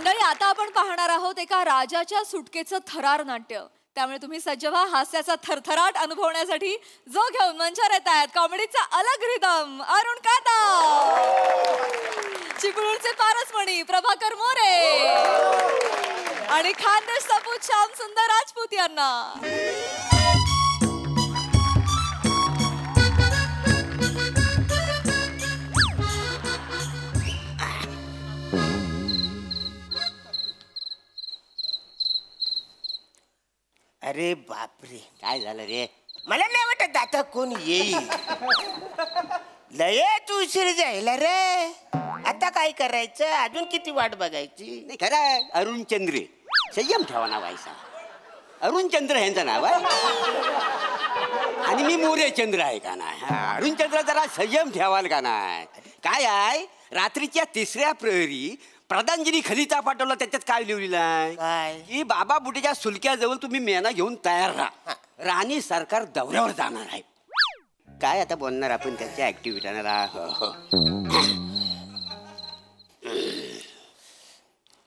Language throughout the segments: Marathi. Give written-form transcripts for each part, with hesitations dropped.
मंडळी आता आपण पाहणार आहोत एका राजाच्या सुटकेचं थरार नाट्य. त्यामुळे तुम्ही सज्ज व्हा हास्याचा थरथराट अनुभवण्यासाठी. जो घेऊन मंचावर येत आहेत कॉमेडीचा अलग रिदम अरुण काता, चिपळूणचे पारसमणी प्रभाकर मोरे आणि खानदेश सपूत श्याम सुंदर राजपूत यांना. अरे बापरे, काय झालं रे? मला नाही वाटत आता कोण येईल. लयच उशीर जायला रे. आता काय करायचं? अजून किती वाट बघायची? नाही खरं आहे, अरुण चंद्र संयम ठेवा नाव आहे. अरुण चंद्र यांचं नाव आहे आणि मी मोरे चंद्र आहे का नाही. अरुण चंद्र जरा संयम ठेवाल का नाही. काय आहे, रात्रीच्या 3ऱ्या प्रहरी प्रधानजीनी खलिता पाठवला. त्याच्यात काय लिहिलेलं आहे की बाबा बुटीच्या सुलक्याजवळ तुम्ही मेना घेऊन तयार राहा. राणी सरकार दौऱ्यावर जाणार आहे. काय आता बोलणार आपण त्याच्या ऍक्टिव्हिटीला.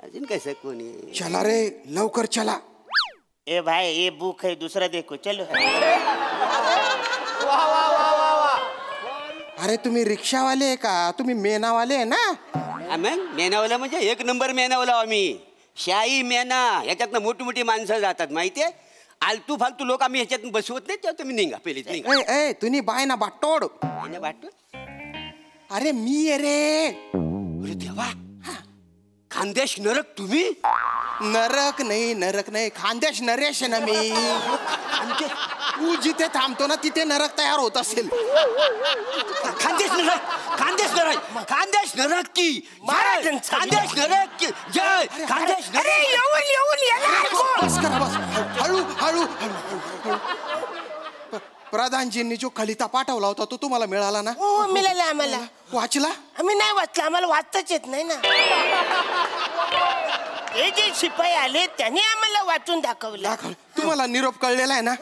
अजून कसं कोणी. चला रे लवकर चला. ए भाई ये बुक है, दूसरा देखो चलो. अरे तुम्ही रिक्षावाले आहे का? तुम्ही मेनावाले आहे ना? मग मेनावाला म्हणजे 1 नंबर मेनावाला आम्ही. शाही मेना ह्याच्यातनं मोठी मोठी माणसं जातात माहितीये. आलतू फालतू लोक आम्ही ह्याच्यातून बसवत नाही. तेव्हा तुम्ही निघा पहिलीच निघा. ए तुम्ही बाय ना बाटोड. वाटतो अरे मी आहे रे. अरे देवा, खानदेश नरक तुम्ही. नरक नाही खानदेश नरेश ना मी. तू जिथे थांबतो ना तिथे नरक तयार होत असेल. खानदेश नरक की खानदेश नरक की जय खानदेश नरक. बस करा बस. हळू हळू. प्रधानजींनी जो खलिता पाठवला होता तो तुम्हाला मिळाला ना? हो मिळाला आम्हाला. वाचला? आम्ही नाही वाचला, आम्हाला वाचताच येत नाही ना. हे जे शिपाई आले त्यांनी आम्हाला वाचून दाखवलं. तुम्हाला निरोप कळलेला आहे ना?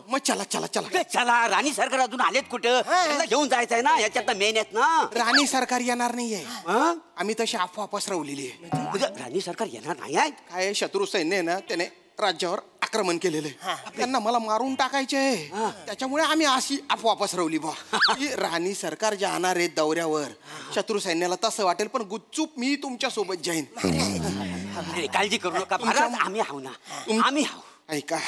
मग चला चला चला चला. राणी सरकार अजून आलेत कुठं? त्यांना घेऊन जायचंय ना. याच्यात मेन आहेत ना. राणी सरकार येणार नाहीये. आम्ही तशी अफवा पसरवलेली आहे. म्हणजे राणी सरकार येणार नाही आहेत. काय शत्रू सैन्य आहे ना, त्याने राज्यावर आक्रमण केलेलं आहे. त्यांना मला मारून टाकायचे आहे. त्याच्यामुळे आम्ही अशी अफवा पसरवली बा की राणी सरकार जाणार आहे दौऱ्यावर. शत्रू सैन्याला तसं वाटेल पण गुपचूप मी तुमच्या सोबत जाईन. काळजी करू नका महाराज, आम्ही आहो ना. आम्ही आहो. ऐका,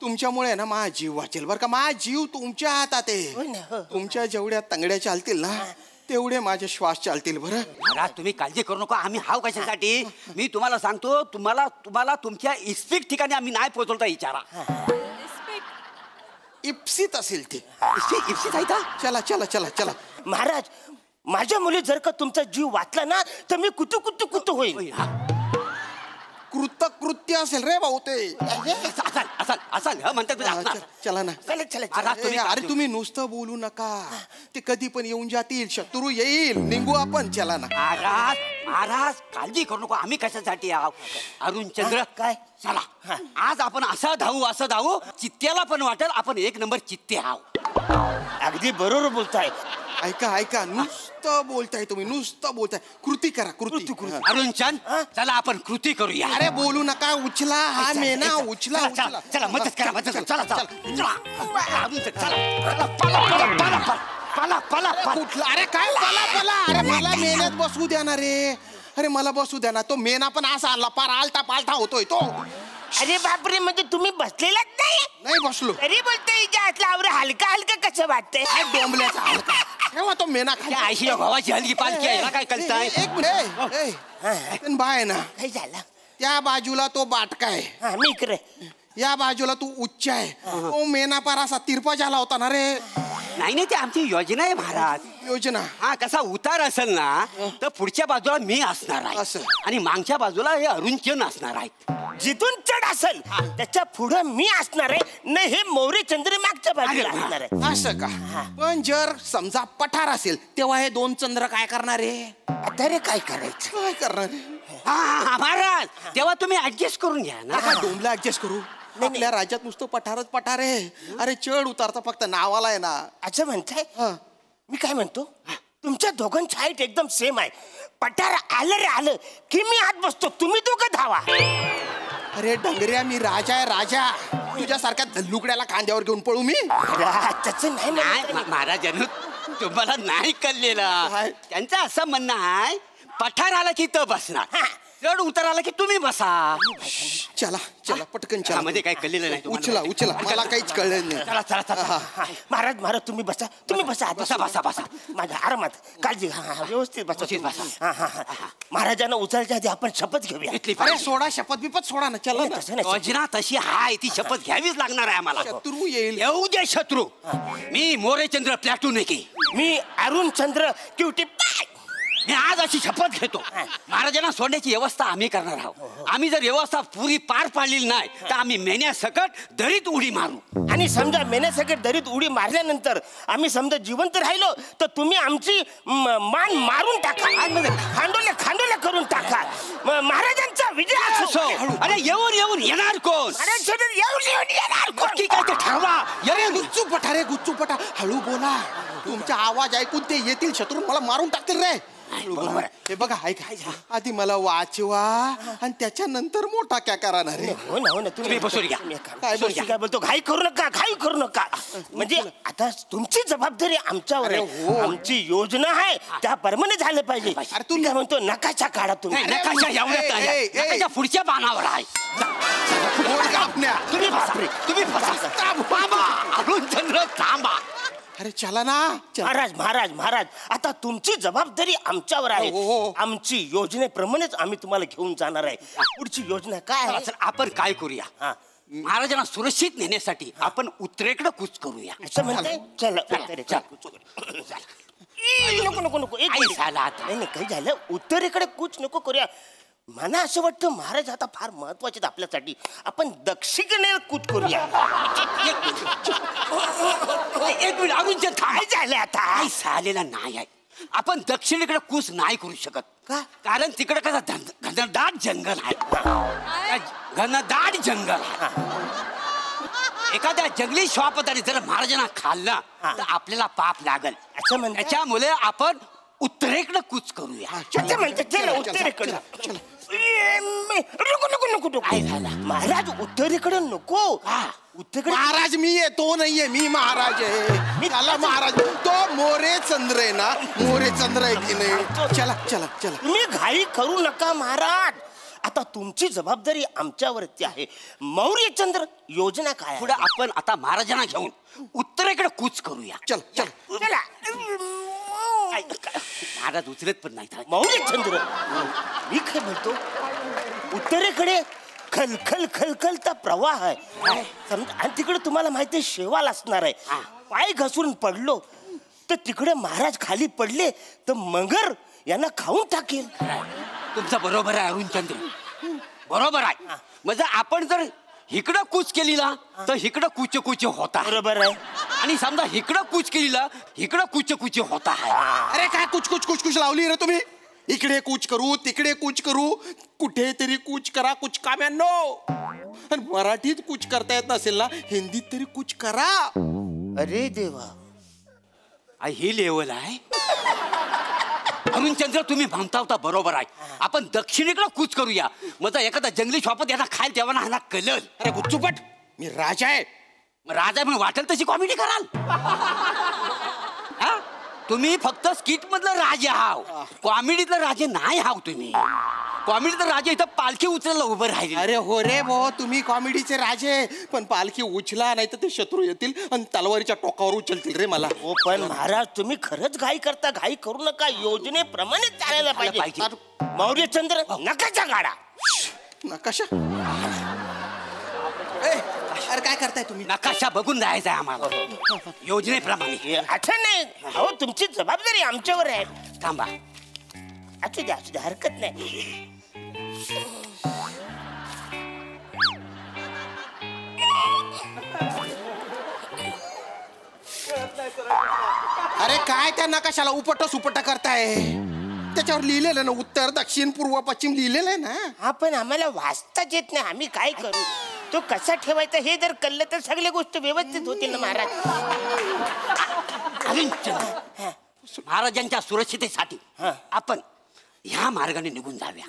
तुमच्यामुळे ना माझा जीव वाचेल बरं का. माझा जीव तुमच्या हातात आहे. तुमच्या जेवढ्या तंगड्या चालतील ना तेवढे माझे श्वास चालतील. बरं महाराज तुम्ही काळजी करू नका. आम्ही हाव कशासाठी. मी तुम्हाला सांगतो, तुम्हाला तुमच्या इस्पिक ठिकाणी आम्ही नाही पोहोचवता. विचारा. इप्सित असेल ते. इप्सित आहे का? चला चला चला चला. महाराज माझ्या मुली जर का तुमचा जीव वाचला ना तर मी कुतू होईल. कृत्य असेल रे भाऊ ते. असाल म्हणतात. चला ना. अरे तुम्ही नुसतं बोलू नका. ते कधी पण येऊन जातील. शत्रू येईल. निघू आपण. चला ना. महाराज काळजी करू नको. आम्ही कशासाठी आहोत. अरुण चंद्र काय चला. आज आपण असं धावू चित्त्याला पण वाटेल आपण 1 नंबर चित्ते आहोत. अगदी बरोबर बोलताय. ऐका नुसतं बोलताय तुम्ही. नुसतं बोलताय. कृती करा. कृती. अरुण चंद चला आपण कृती करूया. अरे बोलू नका. उचला हा मेना. उचला. चला मदत करा. कुठला? अरे काय पाला. अरे मला मेन्यात बसू द्या ना रे. अरे मला बसू द्या ना. तो मेना पण असा पार आलता पालथा होतोय तो. अरे बापरे, म्हणजे तुम्ही बसलेलाच नाही बसलो. तरी बोलतोय हलका कसं वाटतंय. डोंबल्याचा हलका. तेव्हा तो मेना खाली. आयशी भावाची हलकी पालखी आहे ना. काय कळताय. एक मिनिट. बाय ना. काय झालं? त्या बाजूला तो बाटका आहे. मी इकडे. या बाजूला तू उच्च आहे. तो मेना पार असा तिरपा झाला होता ना रे. नाही ती आमची योजना आहे महाराज. योजना? हा कसा उतार असेल ना तर पुढच्या बाजूला मी असणार आहे आणि मागच्या बाजूला हे अरुण चंद असणार आहेत. जिथून चढ असेल त्याच्या पुढे मी असणार आहे ना. हे मोरे चंद्र मागच्या बाजूला असणार आहे. असं का? पण जर समजा पठार असेल तेव्हा हे 2 चंद्र काय करणार आहे? आता रे काय करायचं? काय करणार? महाराज तेव्हा तुम्ही ऍडजस्ट करून घ्या ना. डोंबला ऍडजस्ट करू. आपल्या राज्यात नुसतं पठार आहे. अरे चढ उतारता फक्त नावाला आहे ना. असं म्हणताय? मी काय म्हणतो, तुमच्या दोघांची हाईट एकदम सेम आहे. पठार आलं रे आलं की मी आत बसतो, तुम्ही दोघं धावा. अरे डंगऱ्या, मी राजा आहे राजा. तुझ्यासारख्या धल्लुकड्याला खांद्यावर घेऊन पळू मी? त्याचं नाही नाही म्हणत मी. महाराजांनो, तुम्हाला नाही कळलेलं. काय? त्यांचं असं म्हणणं आहे, पठार आला की तो बसणार, चढ उतर आला की तुम्ही बसा. चला चला पटकन चला. मध्ये काही कळलेलं नाही तुम्हाला. उचला मला काहीच कळलं नाही. चला चला चला. महाराज महाराज तुम्ही बसा, तुम्ही बसा बसा बसा बसा. माझ्या आरामात काळजी. व्यवस्थित बसा. व्यवस्थित बसा. महाराजांना उचलच्या आधी आपण शपथ घेऊया. घेतली अरे सोडा, शपथ बिपत सोडा ना. चला ना. तसं नाही. योजना तशी हाय, ती शपथ घ्यावीच लागणार आहे आम्हाला. शत्रू येईल. येऊ दे शत्रू. मी मोरेचंद्र प्लॅटून आहे की मी अरुण चंद्र क्युटी. मी आज अशी शपथ घेतो, महाराजांना सोडण्याची व्यवस्था आम्ही करणार आहोत. आम्ही जर व्यवस्था पुरी पार पाडलेली नाही तर आम्ही मेण्यासकट दरीत उडी मारू. आणि समजा मेण्यासकट दरीत उडी मारल्यानंतर आम्ही समजा जिवंत राहिलो तर तुम्ही आमची मान मारून टाका, खांडोल्या खांडोल्या करून टाका. महाराजांचा विजय असो. अरे येऊन येऊन येणार कोण? येऊन येऊन येणार कोण? नक्की काय ते ठरवा. अरे गुच्चू पठा रे, गुच्चू पठा. हळू बोला, तुमचा आवाज ऐकून ते येतील, शत्रू मला मारून टाकतील रे. बरोबर आहे. हे बघा, ऐका, आधी मला वाचवा आणि त्याच्यानंतर मोठा क्या करणार रे. हो ना हो ना. तुम्ही बसून घ्या. काय तुम्ही काय बोलतो? घाई करू नका, घाई करू नका. म्हणजे आता तुमची जबाबदारी आमच्यावर आहे. आमची योजना आहे त्या परमाने झालं पाहिजे. अरे तू काय म्हणतो? नकाशा काढा तुम्ही. नकाशा एवढ्यात आल्या. नकाशा पुढच्या पानावर आहे. तुम्ही बापरे. तुम्ही थांबा. अरुणचंद्र थांबा. अरे चला ना. महाराज महाराज महाराज, आता तुमची जबाबदारी आमच्यावर आहे. हो. आमची योजनेप्रमाणेच आम्ही तुम्हाला घेऊन जाणार आहे. पुढची योजना काय आहे? चला, आपण काय करूया, हा. महाराजांना सुरक्षित नेण्यासाठी आपण उत्तरेकडे कूच करूया. असं म्हणते. चल नको नको नको. एक आई मिनिट. झाला आता. नाही नाही, काही झालं उत्तरेकडे कूच नको करूया. मला असं वाटतं महाराज आता फार महत्वाचे आपल्यासाठी. आपण दक्षिणेला कूच करूया. एक मिनिट अरुणचंद्र, काय झालं आता? काही झालेला नाही आहे. आपण दक्षिणेकडे कूच नाही करू शकत. का? कारण तिकडे कसं घनदाट जंगल आहे. घनदाट जंगल आहे. एखाद्या जंगली श्वापदाने जर महाराजांना खाल्ला तर आपल्याला पाप लागल. असं म्हणताय? त्याच्यामुळे आपण उत्तरेकडे कूच करूया. असं म्हणते. चल उत्तरेकडे. नको नको नको नको. काय झालं? महाराज उत्तरेकडे नको. उत्तरेकडे महाराज मी आहे, तो नाहीये. मी महाराज आहे. मी आला महाराज. तो मोरे चंद्र आहे ना, मोरे चंद्र आहे की नाही. चला चला चला. तुम्ही घाई करू नका महाराज. आता तुमची जबाबदारी आमच्यावरती आहे. मौर्यचंद्र योजना काय आहे? पुढे आपण आता महाराजांना घेऊन उत्तरेकडे कूच करूया. चल चल. चला. महाराज उचलत पण नाही. मौर्यचंद्र, मी काय म्हणतो, उत्तरेकडे खलखल खलखलचा प्रवाह आहे. समजा, आणि तिकडे तुम्हाला माहिती आहे शेवाल असणार आहे. पाय घसरून पडलो तर तिकडे महाराज खाली पडले तर मगर यांना खाऊन टाकेल. तुमचं बरोबर आहे अरुणचंद्र, बरोबर आहे. म्हणजे आपण जर इकडं कूच केली ना तर इकडं कुच कुच होता. बरोबर आहे. आणि समजा इकडं कूच केली ना इकडं कुच कुच होता आहे. अरे काय कुछ कुछ कुछ कुछ लावली रे तुम्ही. इकडे कूच करू, तिकडे कूच करू, कुठेतरी कूच करा. कुछ काम्यांनो. आणि मराठीत कूच करता येत नसेल ना, हिंदीत तरी कूच करा. अरे देवा, ही लेवल आहे. अरुणचंद्र, तुम्ही म्हणता होता बरोबर आहे. आपण दक्षिणेकडे कूच करूया. म्हणजे एखादा जंगली श्वापत यांना खायला तेव्हा ह्याला कळल. अरे गुच्चूपट, मी राजा आहे. राजा म्हणून वाटेल तशी कॉमेडी कराल. हा? तुम्ही फक्त स्किट मधलं राजे हाव, कॉमेडीतलं राजे नाही हाव. तुम्ही कॉमेडीतलं राजे इथं पालखी उचलायला उभं राहिले. अरे हो रे भाऊ, तुम्ही कॉमेडीचे राजे. पण पालखी उचला नाही तर ते शत्रू येतील आणि तलवारीच्या टोकावर उचलतील रे मला. हो पण महाराज तुम्ही खरंच घाई करता. घाई करू नका. योजनेप्रमाणे चालायला पाहिजे. मौर्यचंद्र नकाशा काढा. नकाशा. अरे काय करताय तुम्ही? नकाशा बघून जायचा आहे आम्हाला योजनेप्रमाणे. असं नाही. हो तुमची जबाबदारी आमच्यावर आहे. थांबा. असू द्या हरकत नाही. अरे काय त्या नकाशाला उपट सुपट करताय? त्याच्यावर लिहिलेलं ना उत्तर दक्षिण पूर्व पश्चिम लिहिलेलं आहे ना. हा पण आम्हाला वाचताच येत नाही. आम्ही काय करू? तो कसा ठेवायचा हे जर कळलं तर सगळ्या गोष्टी व्यवस्थित होतील ना महाराज. महाराजांच्या सुरक्षितेसाठी आपण ह्या मार्गाने निघून जाव्या.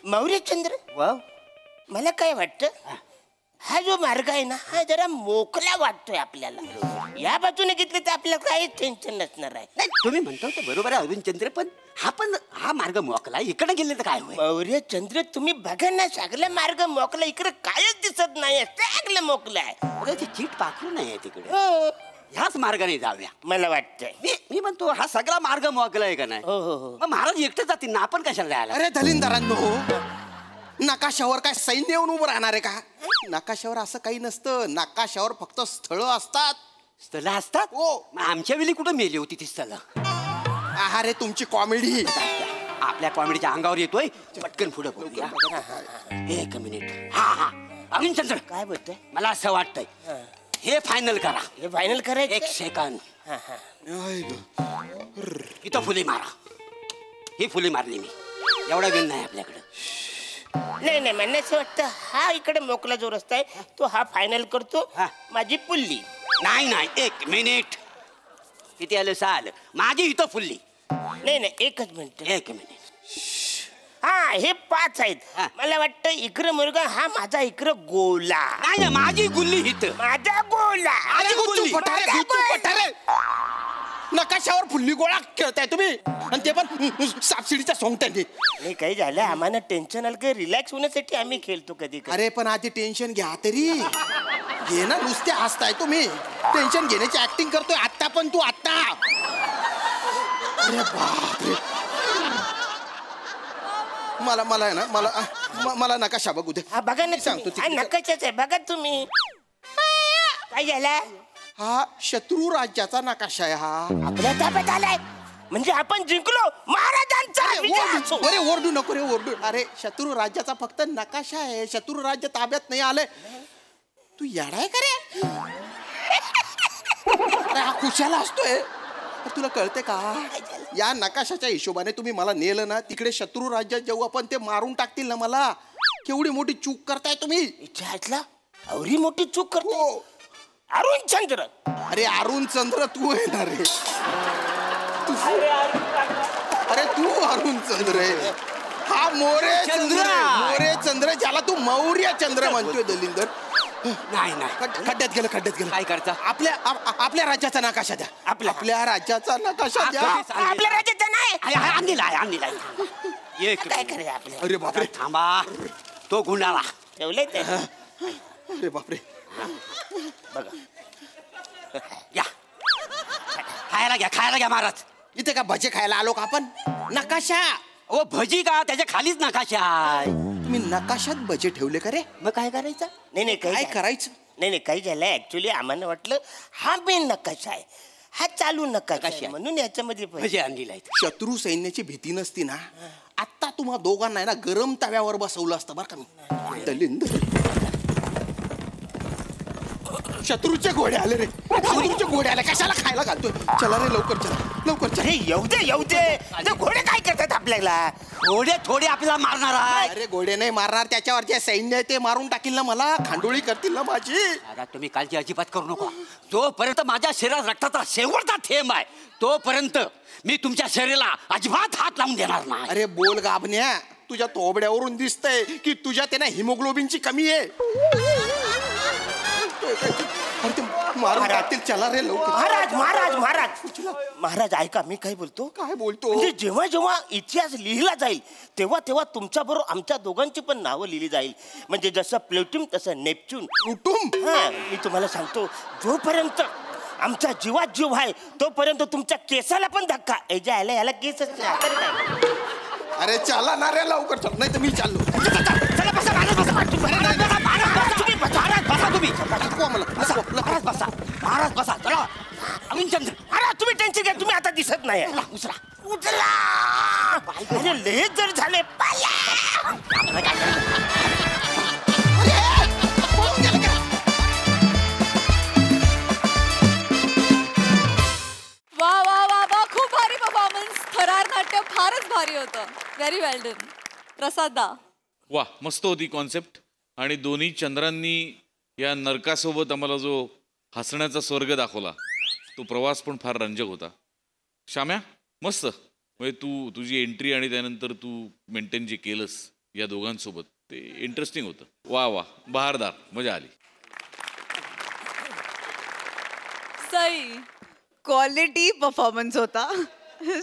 मौर्यचंद्र मला काय वाटतं हा जो मार्ग आहे ना हा जरा मोकळा वाटतोय आपल्याला. या बाजूने घेतले तर आपल्याला काहीच टेन्शन नसणार आहे. नाही तुम्ही म्हणतो ते बरोबर आहे अरुणचंद्र, पण हा मार्ग मोकला इकडे गेले तर काय होईल? मौर्यचंद्र तुम्ही बघा ना सगळा मार्ग मोकला, इकडे कायच दिसत नाही सगळं मोकलं आहे. अरे ते चीट पाखरू नाही तिकडे. हो ह्याच मार्गाने जाऊया मला वाटतंय. मी म्हणतो हा सगळा मार्ग मोकला आहे का नाही? हो हो हो. मग महाराज एकटे जातील ना, आपण कशाला जायला? अरे दलिंदरांनो, नकाशावर काय सैन्य येऊन उभं राहणार आहे का? नकाशावर असं काही नसतं. नकाशावर फक्त स्थळं असतात. स्थळ असतात? हो. मग आमच्या वेळी कुठं मेली होती ती स्थळ? अरे तुमची कॉमेडी. आपल्या कॉमेडीच्या अंगावर येतोय. पटकन पुढे बोलूया. एक मिनिट. हा अरुणचंद्र काय बोलतोय? मला असं वाटतंय हे फायनल करा. हे फायनल करायचं? एक सेकंद. आई गं. इथं फुली मारा. ही फुली मारली मी. एवढा वेळ नाही आपल्याकडे. नाही नाही मला असं वाटतं हा इकडे मोकला जो रस्ता आहे तो हा फायनल करतो. हा. माझी पुल्ली. नाही एक मिनिट. किती आलं? 6 आलं. माझी इथं फुलली. नाही नाही एकच मिनिट. एक मिनिट. हा हे 5 आहेत. हा. मला वाटतं इकडं मुलगा हा माझा इकडं गोला. नाही माझी गुल्ली इथं. माझा गोला. माझी गुल्ली. माझा गोला. नकाशावर फुल्ली गोळा खेळताय तुम्ही, आणि ते पण सापशिडीच्या सोंगट्याने. नाही काही झालं आम्हाला टेन्शन आलं, काही रिलॅक्स होण्यासाठी आम्ही खेळतो कधी कधी. अरे पण आधी टेन्शन घ्या तरी. घे ना, नुसते हसताय तुम्ही. टेन्शन घेण्याची ऍक्टिंग करतोय आत्ता, पण तू आत्ता. अरे बापरे. मला आहे ना, मला नकाशा बघू दे. हा बघा ना सांगतो तुम्ही. हा नकाशाच आहे बघा तुम्ही. काय झालं? हा शत्रू राज्याचा नकाशा आहे हा. आपल्या ताब्यात आलाय म्हणजे आपण जिंकलो. महाराजांचा विजय असो. अरे ओरडू नको रे, ओरडू. अरे शत्रू राज्याचा फक्त नकाशा आहे. शत्रू राज्य ताब्यात नाही आलंय. तू येडाय का रे? अरे हा खुशाला असतोय. तुला कळते का? या नकाशाच्या हिशोबाने तुम्ही मला नेलं ना तिकडे शत्रू राज्यात जाऊ आपण, ते मारून टाकतील ना मला. केवढी मोठी चूक करताय तुम्ही. इच्छा एवढी मोठी चूक करतो हो. अरुणचंद्र. अरे अरुणचंद्र तू आहे ना रे. अरे तू अरुणचंद्र आहे. हा मोरे चंद्र. मोरे चंद्र ज्याला तू मौर्य चंद्र म्हणतोय दलिंदर. नाही खड्ड्यात गेलं. काय करता? आपल्या राज्याचा नकाशा द्या. आपल्या राज्याचा नकाशा द्या. आपल्या राज्याचा नाही. आणलेला. एक काय करे आपल्या. अरे बापरे. थांबा. तो गुंडाळा ठेवलंय ते. अरे बापरे. बघा या खायला घ्या महाराज. इथे का भजे खायला आलो का आपण? नकाशा. ओ भजी का? त्याच्या खालीच नकाशा आहे. तुम्ही नकाशात भजे ठेवले का रे? मग काय करायचं? नाही काय करायचं? नाही काही झालंय ऍक्च्युली आम्हाला वाटलं हा मेन नकाशा आहे, हा चालू नकाशा आहे, म्हणून याच्यामध्ये भजी आणलेला आहे. शत्रू सैन्याची भीती नसती ना आत्ता तुम्हा दोघांना ना गरम तव्यावर बसवलं असतं बरं का मी. दलिंदर. शत्रूचे घोडे आले रे. शत्रूचे घोडे आले. कशाला खायला घालतोय? चला रे लवकर चला. अरे येऊ दे ते घोडे काय करतात आपल्याला? थोडे आपल्याला मारणार आहे. अरे घोडे नाही मारणार, त्याच्यावर जे सैन्य आहे ते मारून टाकील ना मला. खांडोळी करतील ना माझी. आता तुम्ही काळजी अजिबात करू नका. जोपर्यंत माझ्या शरीरात रक्ताचा शेवटचा थेंब आहे तोपर्यंत मी तुमच्या शरीराला अजिबात हात लावून देणार नाही. अरे बोल गाबन्या, तुझ्या तोबड्यावरून दिसतंय की तुझ्या त्याने हिमोग्लोबिनची कमी आहे. मारून टाकतील. चला रे लवकर. महाराज ऐका मी काय बोलतो. काय बोलतो? म्हणजे जेव्हा जेव्हा इतिहास लिहिला जाईल तेव्हा तेव्हा तुमच्या बरोबर आमच्या दोघांची पण नावं लिहिली जाईल. म्हणजे जसं प्लुटून तसं नेपच्यून. कुटुंब. हा मी तुम्हाला सांगतो, जोपर्यंत आमचा जीवात जीव आहे तोपर्यंत तुमच्या केसाला पण धक्का. याला केसच नाही. अरे चला ना रे लवकर चल, नाही तर मी चाललो. चला बसा महाराज बसा. चला अरुणचंद्र. अरे तुम्ही टेन्शन घ्या, तुम्ही आता दिसत नाही. उचला. अरे लय जर झाले. वा खूप भारी परफॉर्मन्स. थरार नाट्य फारच भारी होतं. व्हेरी वेल डन. प्रसादा. वा मस्त होती कॉन्सेप्ट. आणि दोन्ही चंद्रांनी या नरकासोबत आम्हाला जो हसण्याचा स्वर्ग दाखवला तो प्रवास पण फार रंजक होता. श्याम्या मस्त. म्हणजे तू तुझी एंट्री आणि त्यानंतर तू मेंटेन जे केलंस या दोघांसोबत ते इंटरेस्टिंग होतं. वा वा, बहारदार, मजा आली. सई. क्वालिटी परफॉर्मन्स होता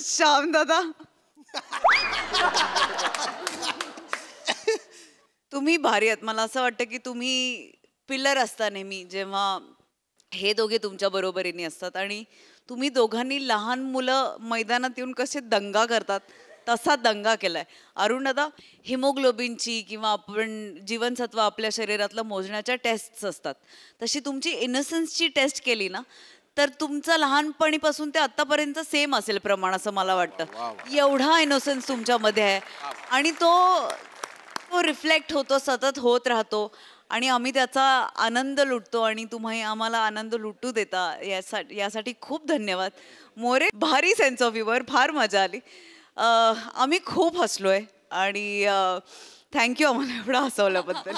श्याम दादा. तुम्ही भारी आहात. मला असं वाटतं की तुम्ही पिलर असता नेहमी जेव्हा हे दोघे तुमच्या बरोबरीने असतात आणि तुम्ही दोघांनी लहान मुलं मैदानात येऊन कसे दंगा करतात तसा दंगा केलाय. अरुण दादा, हिमोग्लोबिनची किंवा आपण जीवनसत्व आपल्या शरीरातलं मोजण्याच्या टेस्ट्स असतात, तशी तुमची इनोसन्सची टेस्ट केली ना तर तुमचं लहानपणीपासून ते आत्तापर्यंत सेम असेल प्रमाण असं मला वाटतं. एवढा इनोसन्स तुमच्यामध्ये आहे आणि तो रिफ्लेक्ट होतो, सतत होत राहतो आणि आम्ही त्याचा आनंद लुटतो आणि तुम्ही आम्हाला आनंद लुटू देता यासाठी खूप धन्यवाद. मोरे, भारी सेन्स ऑफ ह्युमर, फार मजा आली. आम्ही खूप हसलोय आणि थँक्यू आम्हाला एवढं हसवल्याबद्दल.